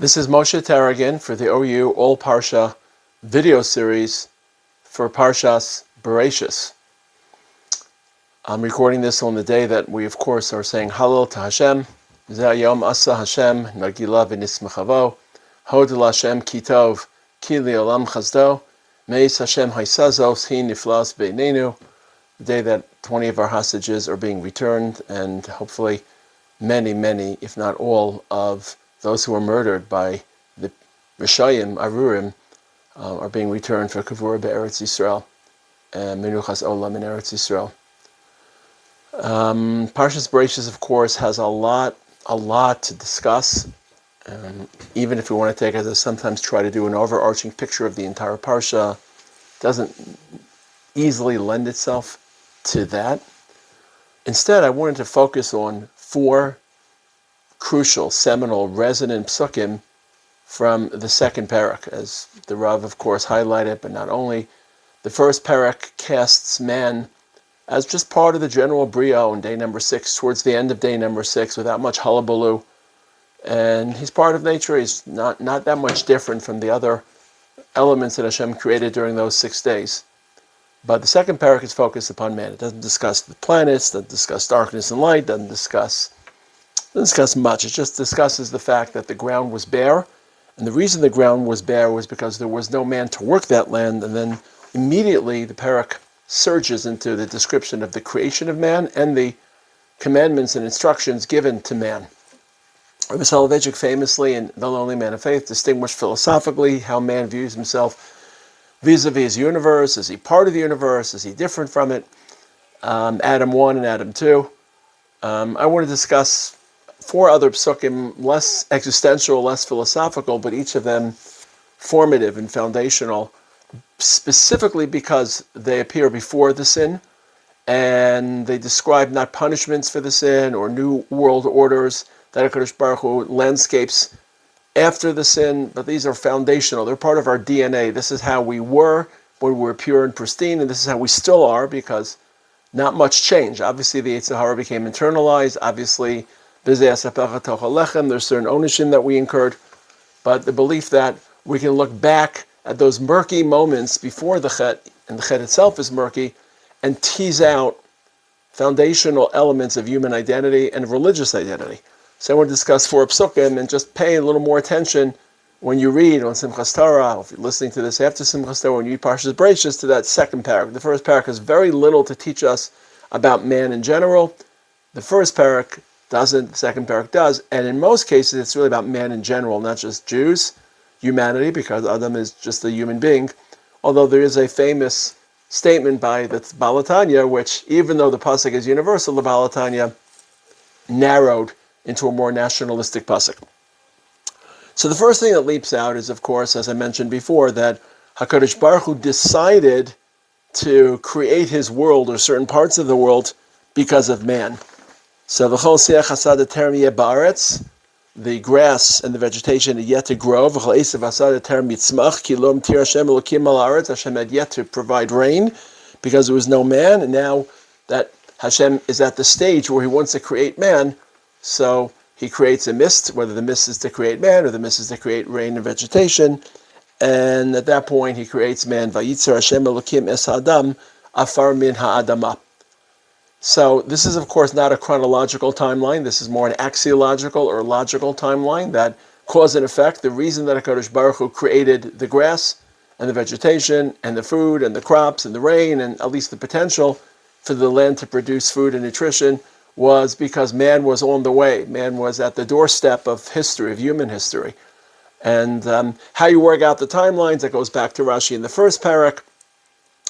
This is Moshe Taragin for the OU All Parsha video series for Parshas Bereshis. I'm recording this on the day that we, of course, are saying Hallel to Hashem. Zeh Yom Asa Hashem Nagila v'nismechavo Hod L'Hashem Ki Tov Ki Li'olam Chazdo Meis Hashem Haisazos Hi Niflas Beinenu. The day that 20 of our hostages are being returned, and hopefully many, if not all, of those who were murdered by the Rishayim, Arurim, are being returned for Kavura Be'eretz Yisrael and Menuchas Olam in Eretz Yisrael. Parshas Bereshis, of course, has a lot to discuss. Even if we want to take, as I sometimes try to do, an overarching picture of the entire Parsha, doesn't easily lend itself to that. Instead, I wanted to focus on four crucial, seminal, resonant Pesukim from the second parak, as the Rav, of course, highlighted, but not only. The first parak casts man as just part of the general bria on day number 6, towards the end of day number 6, without much hullabaloo. And he's part of nature. He's not that much different from the other elements that Hashem created during those 6 days. But the second parak is focused upon man. It doesn't discuss the planets, doesn't discuss darkness and light, doesn't discuss much. It just discusses the fact that the ground was bare, and the reason the ground was bare was because there was no man to work that land. And then immediately the parak surges into the description of the creation of man and the commandments and instructions given to man. Rabbi Soloveitchik famously in The Lonely Man of Faith distinguished philosophically how man views himself vis-a-vis his universe. Is he part of the universe? Is he different from it? Adam 1 and Adam 2. I want to discuss 4 other Pesukim, less existential, less philosophical, but each of them formative and foundational, specifically because they appear before the sin, and they describe not punishments for the sin or new world orders that HaKadosh Baruch Hu landscapes after the sin, but these are foundational. They're part of our DNA. This is how we were when we were pure and pristine, and this is how we still are, because not much changed. Obviously, the Yetzer Hara became internalized. Obviously, there's certain ownership that we incurred, but the belief that we can look back at those murky moments before the Chet, and the Chet itself is murky, and tease out foundational elements of human identity and religious identity. So I want to discuss 4 Pesukim and just pay a little more attention when you read on Simchas Torah, or if you're listening to this after Simchas Torah, when you read Parshas Bereshis, to that second parak. The first parak has very little to teach us about man in general. The first parak doesn't, the second parak does, and in most cases it's really about man in general, not just Jews, humanity, because Adam is just a human being, although there is a famous statement by the Baal HaTanya, which, even though the pasuk is universal, the Baal HaTanya narrowed into a more nationalistic pasuk. So the first thing that leaps out is, of course, as I mentioned before, that HaKadosh Baruch Hu decided to create his world, or certain parts of the world, because of man. So v'chol seach hasad terem yeh ba'aretz, the grass and the vegetation had yet to grow. V'chol esav hasad terem yitzmach, ki lo mtir Hashem elokim al haaretz. Hashem had yet to provide rain because there was no man, and now that Hashem is at the stage where he wants to create man, so he creates a mist, whether the mist is to create man or the mist is to create rain and vegetation. And at that point, he creates man. Vayitzer Hashem elokim es ha'adam afar min ha'adamah. So this is, of course, not a chronological timeline. This is more an axiological or logical timeline, that cause and effect. The reason that HaKadosh Baruch Hu created the grass and the vegetation and the food and the crops and the rain, and at least the potential for the land to produce food and nutrition, was because man was on the way. Man was at the doorstep of history, of human history. And how you work out the timelines, that goes back to Rashi in the first parak,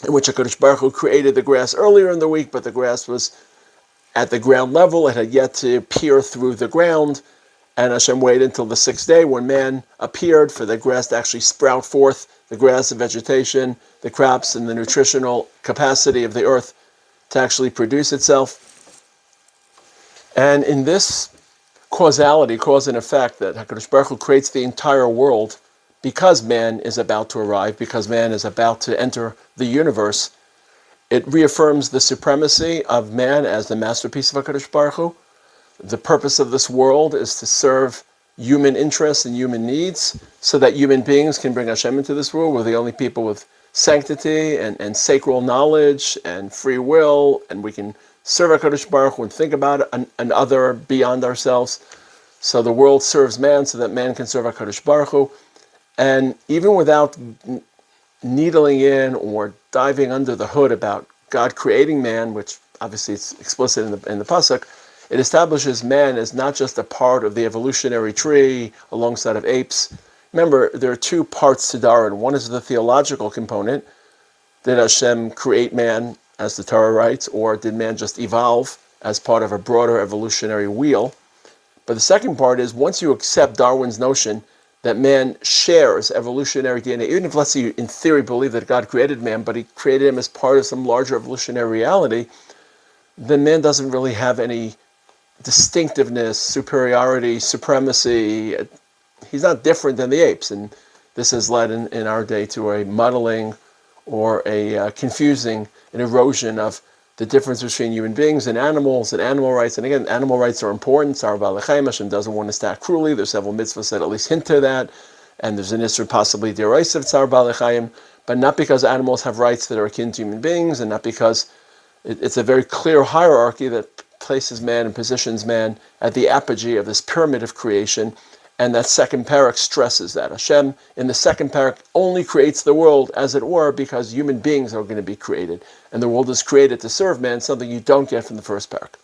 in which HaKadosh Baruch Hu created the grass earlier in the week, but the grass was at the ground level. It had yet to peer through the ground, and Hashem waited until the 6th day when man appeared for the grass to actually sprout forth, the grass, the vegetation, the crops, and the nutritional capacity of the earth to actually produce itself. And in this causality, cause and effect, that HaKadosh Baruch Hu creates the entire world because man is about to arrive, because man is about to enter the universe, it reaffirms the supremacy of man as the masterpiece of HaKadosh Baruch Hu. The purpose of this world is to serve human interests and human needs so that human beings can bring Hashem into this world. We're the only people with sanctity and sacral knowledge and free will, and we can serve HaKadosh Baruch Hu and think about an other beyond ourselves. So the world serves man so that man can serve HaKadosh Baruch Hu. And even without needling in or diving under the hood about God creating man, which obviously it's explicit in the Pasuk, it establishes man as not just a part of the evolutionary tree alongside of apes. Remember, there are two parts to Darwin. One is the theological component. Did Hashem create man, as the Torah writes, or did man just evolve as part of a broader evolutionary wheel? But the second part is, once you accept Darwin's notion that man shares evolutionary DNA, even if, let's say, you in theory believe that God created man, but he created him as part of some larger evolutionary reality, then man doesn't really have any distinctiveness, superiority, supremacy. He's not different than the apes, and this has led in our day to a muddling or a confusing, an erosion of the difference between human beings and animals and animal rights. And again, animal rights are important. Tzar Ba'alei Chayim, Hashem doesn't want us to act cruelly. There's several mitzvahs that at least hint to that, and there's an issue possibly deraisa of Tzar Ba'alei Chayim, but not because animals have rights that are akin to human beings, and not because it's a very clear hierarchy that places man and positions man at the apogee of this pyramid of creation. And that second parak stresses that. Hashem, in the second parak, only creates the world, as it were, because human beings are going to be created. And the world is created to serve man, something you don't get from the first parak.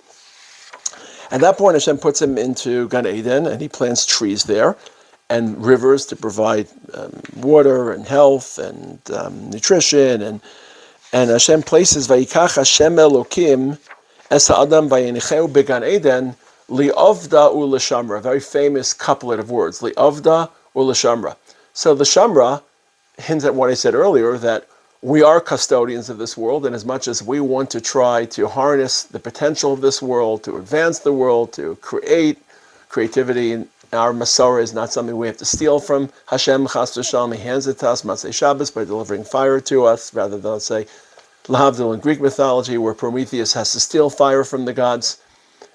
At that point, Hashem puts him into Gan Eden, and he plants trees there, and rivers to provide water and health and nutrition. And Hashem places, Vayikach Hashem Elokim es ha'adam vayinicheu began Eden, Li'avda u l'shamra, a very famous couplet of words, Li'avda u l'shamra. So the shamra hints at what I said earlier, that we are custodians of this world, and as much as we want to try to harness the potential of this world, to advance the world, to create creativity, and our Masorah is not something we have to steal from Hashem, Chas v'shalom, he hands it to us, Matzei Shabbos, by delivering fire to us, rather than, let's say, Lahavdil in Greek mythology, where Prometheus has to steal fire from the gods,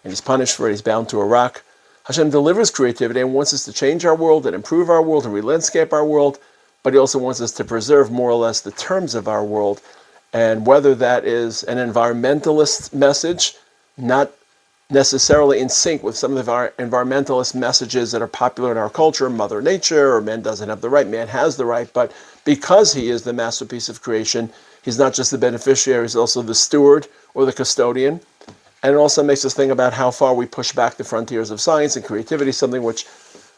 and he's punished for it, he's bound to a rock. Hashem delivers creativity and wants us to change our world and improve our world and re-landscape our world, but he also wants us to preserve more or less the terms of our world. And whether that is an environmentalist message, not necessarily in sync with some of our environmentalist messages that are popular in our culture, Mother Nature, or man doesn't have the right, man has the right, but because he is the masterpiece of creation, he's not just the beneficiary, he's also the steward or the custodian. And it also makes us think about how far we push back the frontiers of science and creativity, something which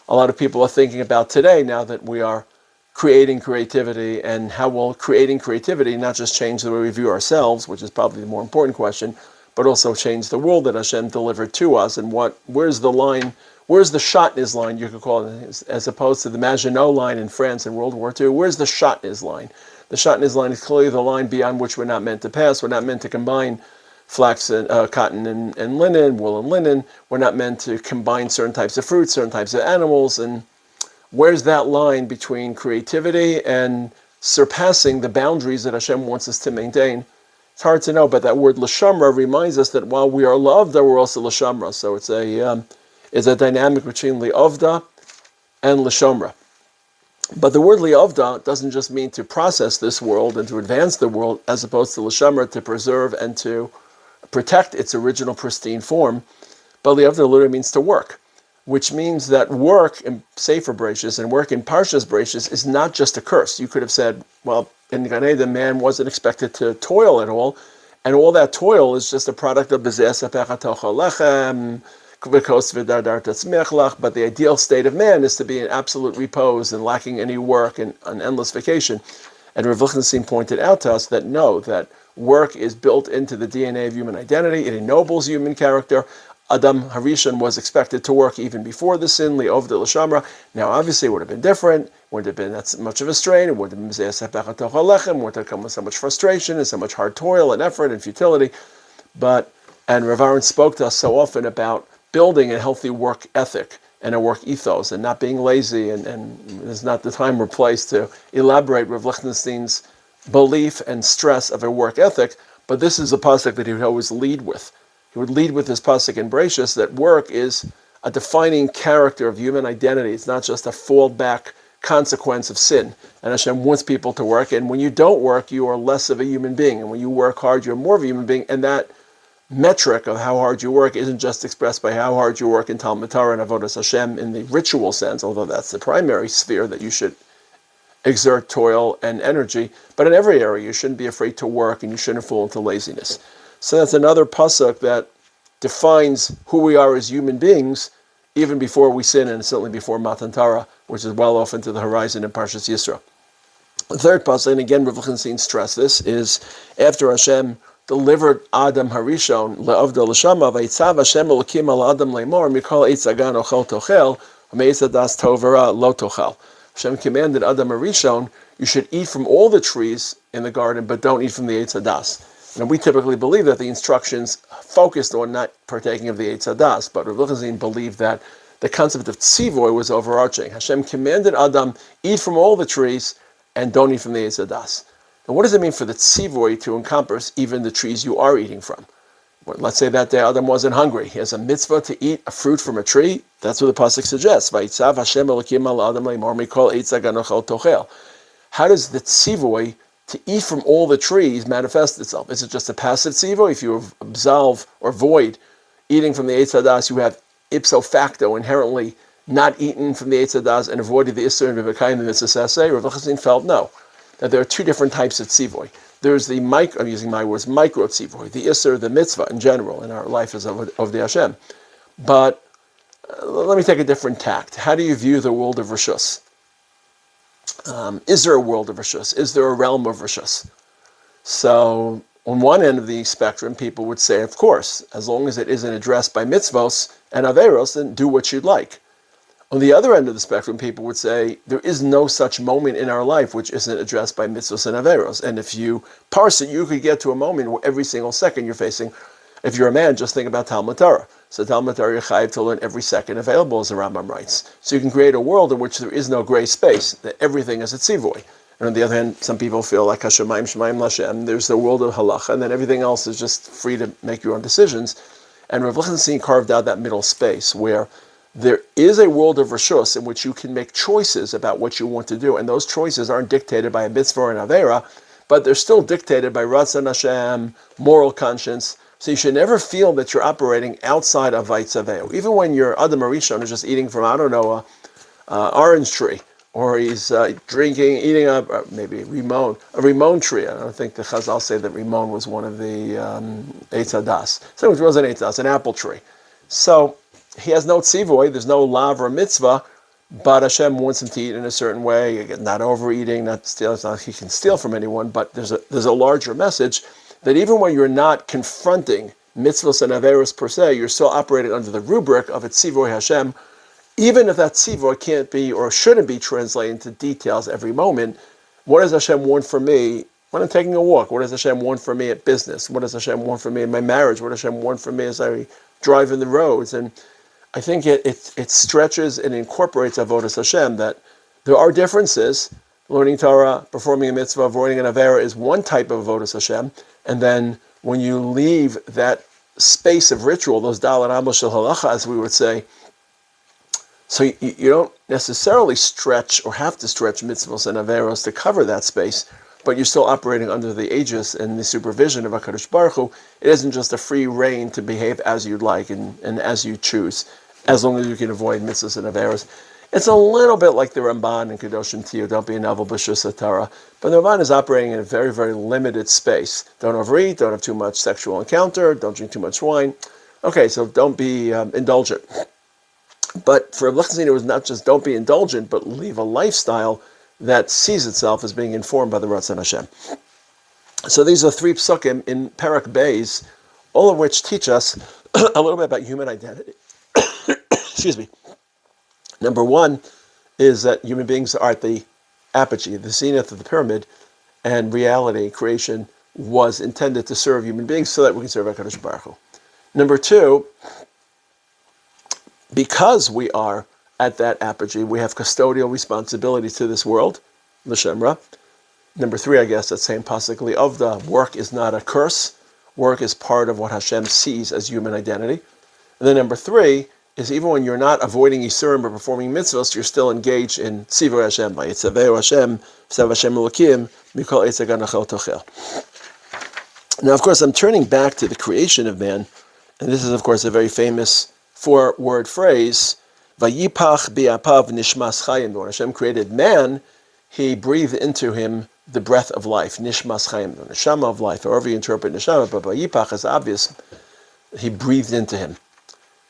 a lot of people are thinking about today now that we are creating creativity, and how will creating creativity not just change the way we view ourselves, which is probably the more important question, but also change the world that Hashem delivered to us, and where's the line, where's the Shatnez line, you could call it, as opposed to the Maginot line in France in World War II, where's the Shatnez line? The Shatnez line is clearly the line beyond which we're not meant to pass. We're not meant to combine flax and cotton and linen, wool and linen. We're not meant to combine certain types of fruits, certain types of animals. And where's that line between creativity and surpassing the boundaries that Hashem wants us to maintain? It's hard to know, but that word l'shamra reminds us that while we are loved, we're also l'shamra. So it's a dynamic between li'avda and l'shamra. But the word li'avda doesn't just mean to process this world and to advance the world, as opposed to l'shamra, to preserve and to protect its original pristine form. But li'avda literally means to work, which means that work in Sefer Bereshis and work in Parshas Bereshis is not just a curse. You could have said, well, in Gan Eden, man wasn't expected to toil at all, and all that toil is just a product of bezeh sapecha tochel lechem, v'kos v'dardar tatzmech, but the ideal state of man is to be in absolute repose and lacking any work and an endless vacation. And Rav Lichtenstein pointed out to us that no, that work is built into the DNA of human identity. It ennobles human character. Adam Harishon was expected to work even before the sin, li'ovda l'shamra. Now, obviously, it would have been different. Wouldn't have been that much of a strain. It wouldn't have been sepechat tochel lechem. Wouldn't have come with so much frustration and so much hard toil and effort and futility. And Rav Aaron spoke to us so often about building a healthy work ethic and a work ethos, and not being lazy. And there's not the time or place to elaborate Rav Lichtenstein's belief and stress of a work ethic. But this is a pasuk that he would always lead with. He would lead with his pasuk in Bereshis that work is a defining character of human identity. It's not just a fallback consequence of sin. And Hashem wants people to work. And when you don't work, you are less of a human being. And when you work hard, you're more of a human being. And that metric of how hard you work isn't just expressed by how hard you work in Talmud Torah and Avodas Hashem in the ritual sense, although that's the primary sphere that you should exert toil and energy. But in every area, you shouldn't be afraid to work and you shouldn't fall into laziness. So that's another pasuk that defines who we are as human beings, even before we sin, and certainly before Matan Torah, which is well off into the horizon in Parshas Yisro. The third pasuk, and again, Rav Lichtenstein stressed this, is after Hashem delivered Adam Harishon le'avda l'shama v'yitzav Hashem elokim al Adam le'mor mikol eitz hagan ochel tochel v'meitz hadas tovara lo tochel. Hashem commanded Adam Harishon, you should eat from all the trees in the garden, but don't eat from the eitz hadas. And we typically believe that the instructions focused on not partaking of the eitz hadas, but Rav Lichtenstein believed that the concept of tzivoy was overarching. Hashem commanded Adam, eat from all the trees and don't eat from the eitz hadas. Now, what does it mean for the tzivoy to encompass even the trees you are eating from? Well, let's say that day Adam wasn't hungry. He has a mitzvah to eat a fruit from a tree. That's what the pasuk suggests. Vayitzav Hashem elokim al Adam le'mor mikol eitz hagan ochel tochel. How does the tzivoy to eat from all the trees manifest itself? Is it just a passive tzivoy? If you absolve or void eating from the eitz hadas, you have ipso facto inherently not eaten from the eitz hadas and avoided the isur and v'vekayim the mitzvah. Rav Lichtenstein felt no. That there are two different types of tzivoy. There's the I'm using my words, micro tzivoy, the isser, the mitzvah in general in our life as of the Hashem. But let me take a different tact. How do you view the world of Rishus? Is there a world of Rishus? Is there a realm of Rishus? So on one end of the spectrum, people would say, of course, as long as it isn't addressed by mitzvos and averos, then do what you'd like. On the other end of the spectrum, people would say, there is no such moment in our life which isn't addressed by mitzvos and averos. And if you parse it, you could get to a moment where every single second you're facing, if you're a man, just think about Talmud Torah. So Talmud Torah, you're chayiv to learn every second available, as the Rambam writes. So you can create a world in which there is no gray space, that everything is a tzivoy. And on the other hand, some people feel like Hashemayim Shemayim Lashem, there's the world of halacha, and then everything else is just free to make your own decisions. And Rav Lichtenstein carved out that middle space where there is a world of Rishus in which you can make choices about what you want to do, and those choices aren't dictated by a mitzvah or an avera, but they're still dictated by Ratzon Hashem, moral conscience. So you should never feel that you're operating outside of Vaitzaveo. Even when your Adam Arishon is just eating from, I don't know, a orange tree, or he's eating maybe a rimon tree. I don't think the Chazal say that rimon was one of the Eitz Hadas. So it was an Eitz Hadas, an apple tree. So he has no tzivoy, there's no lav or mitzvah, but Hashem wants him to eat in a certain way, not overeating, not stealing. It's not he can steal from anyone, but there's a larger message that even when you're not confronting mitzvahs and averos per se, you're still operating under the rubric of a tzivoy Hashem, even if that tzivoy can't be or shouldn't be translated into details every moment. What does Hashem want from me when I'm taking a walk? What does Hashem want from me at business? What does Hashem want from me in my marriage? What does Hashem want from me as I drive in the roads? And I think it stretches and incorporates avodas Hashem, that there are differences. Learning Torah, performing a mitzvah, avoiding an avera is one type of avodas Hashem. And then when you leave that space of ritual, those dalat amos shel halacha, as we would say, so you don't necessarily stretch or have to stretch mitzvahs and averos to cover that space, but you're still operating under the aegis and the supervision of HaKadosh Baruch Hu. It isn't just a free reign to behave as you'd like and as you choose, as long as you can avoid mitzvahs and averos. It's a little bit like the Ramban and Kedoshim Tiyu, don't be a novel b'shus Torah. But the Ramban is operating in a very, very limited space. Don't overeat, don't have too much sexual encounter, don't drink too much wine. Okay, so don't be indulgent. But for Lichtenstein, it was not just don't be indulgent, but leave a lifestyle that sees itself as being informed by the Ratzon Hashem. So these are three psukim in Parak Beis, all of which teach us a little bit about human identity. Excuse me. Number one is that human beings are at the apogee, the zenith of the pyramid, and reality, creation, was intended to serve human beings so that we can serve HaKadosh Baruch Hu. Number two, because we are at that apogee, we have custodial responsibility to this world, l'shemra. Number three, I guess, that same pasuk of the work is not a curse. Work is part of what Hashem sees as human identity. And then number three, is even when you're not avoiding Yisurim or performing mitzvahs, you're still engaged in Tzivur Hashem, Vayitzaveu Hashem, V'sav Hashem Elokim, Mikol Eitz Haganachel Tochel. Now, of course, I'm turning back to the creation of man, and this is, of course, a very famous 4-word phrase, Vayipach bi'apav nishmas chayim. When Hashem created man, He breathed into him the breath of life, nishmas chayim, the neshama of life, however you interpret neshama, but vayipach is obvious, He breathed into him.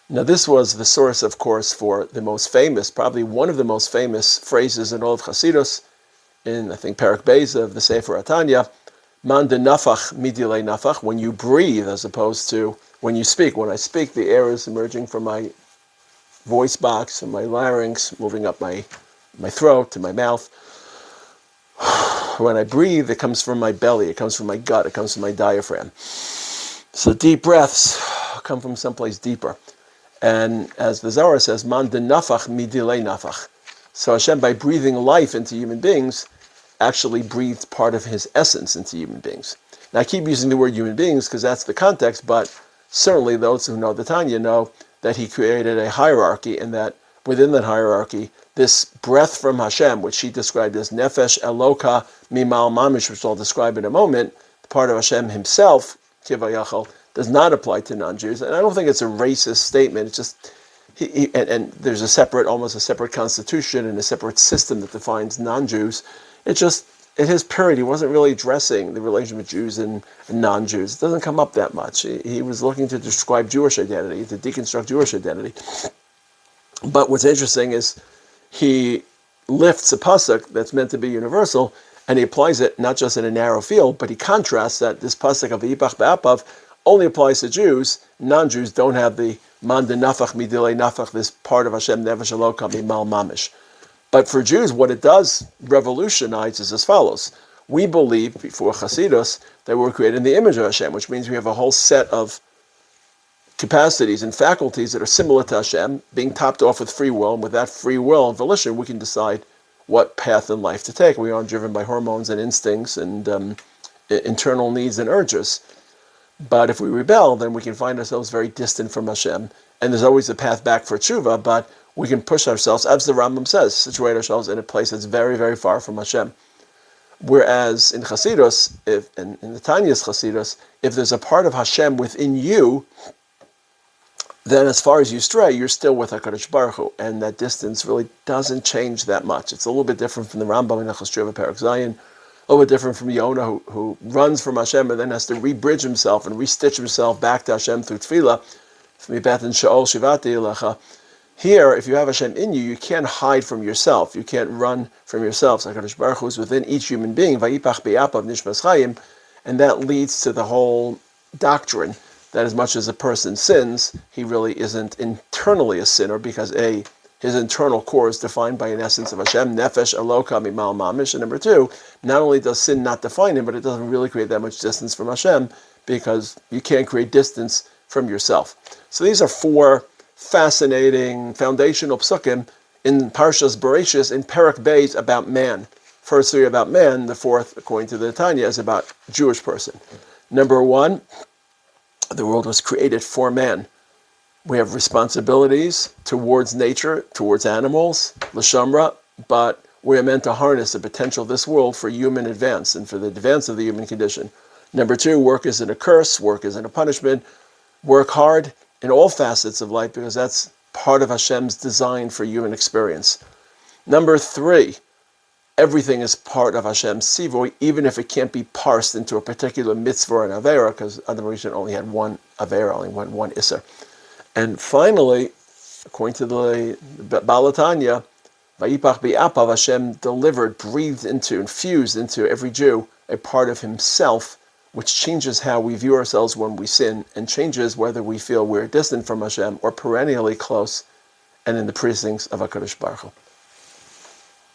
Now, this was the source, of course, for the most famous, probably one of the most famous phrases in all of Chassidus, in, I think, Perek Beis of the Sefer Atanya, Man de nafach midilei nafach, when you breathe as opposed to when you speak. When I speak, the air is emerging from my voice box and my larynx, moving up my throat to my mouth. When I breathe, it comes from my belly, it comes from my gut, it comes from my diaphragm. So deep breaths come from someplace deeper. And as the Zohar says, Man de nafach midilei nafach. So Hashem, by breathing life into human beings, actually breathed part of His essence into human beings. Now, I keep using the word human beings because that's the context, but certainly those who know the Tanya know that He created a hierarchy, and that within that hierarchy, this breath from Hashem, which He described as Nefesh Eloka Mimal Mamish, which I'll describe in a moment, part of Hashem Himself, Kivayachal, does not apply to non-Jews. And I don't think it's a racist statement. It's just, and there's almost a separate constitution and a separate system that defines non-Jews. It's just, in his period, he wasn't really addressing the relation with Jews and non-Jews. It doesn't come up that much. He was looking to describe Jewish identity, to deconstruct Jewish identity. But what's interesting is he lifts a pasuk that's meant to be universal, and he applies it not just in a narrow field, but he contrasts that this pasuk of Yipach Be'apav only applies to Jews. Non-Jews don't have the Man de nafach midilei nafach, this part of Hashem, Nefesh Eloka Mimal Mamish. But for Jews, what it does revolutionize is as follows. We believe, before Chasidus, that we're created in the image of Hashem, which means we have a whole set of capacities and faculties that are similar to Hashem, being topped off with free will. And with that free will and volition, we can decide what path in life to take. We aren't driven by hormones and instincts and internal needs and urges. But if we rebel, then we can find ourselves very distant from Hashem. And there's always a path back for tshuva, but we can push ourselves, as the Rambam says, situate ourselves in a place that's very, very far from Hashem. Whereas in Chasidus, in the Tanya's Chasidus, if there's a part of Hashem within you, then as far as you stray, you're still with HaKadosh Baruch Hu, and that distance really doesn't change that much. It's a little bit different from the Rambam in Nechas Tshuva Perek Zayin, a little bit different from Yonah, who runs from Hashem and then has to re-bridge himself and restitch himself back to Hashem through Tefillah. Here, if you have Hashem in you, you can't hide from yourself. You can't run from yourself. So HaKadosh Baruch Hu is within each human being, Vayipach be'apav nishmas chayim, and that leads to the whole doctrine that as much as a person sins, he really isn't internally a sinner, because his internal core is defined by an essence of Hashem, Nefesh Eloka Mimal Mamish, and number two, not only does sin not define him, but it doesn't really create that much distance from Hashem, because you can't create distance from yourself. So these are 4 fascinating foundational psukim in Parshas Bereshis in Perek Beis about man. First 3 about man, the 4th, according to the Tanya, is about Jewish person. Number 1, the world was created for man. We have responsibilities towards nature, towards animals, l'shamra, but we are meant to harness the potential of this world for human advance and for the advance of the human condition. Number 2, work isn't a curse, work isn't a punishment. Work hard in all facets of life, because that's part of Hashem's design for human experience. Number 3, everything is part of Hashem's tzivoy, even if it can't be parsed into a particular mitzvah and avera, because otherwise it only had one avera, only one isser. And finally, according to the Balatanya, Vayipach Be'apav, Hashem delivered, breathed into, infused into every Jew a part of Himself, which changes how we view ourselves when we sin, and changes whether we feel we're distant from Hashem or perennially close and in the precincts of HaKadosh Baruch Hu.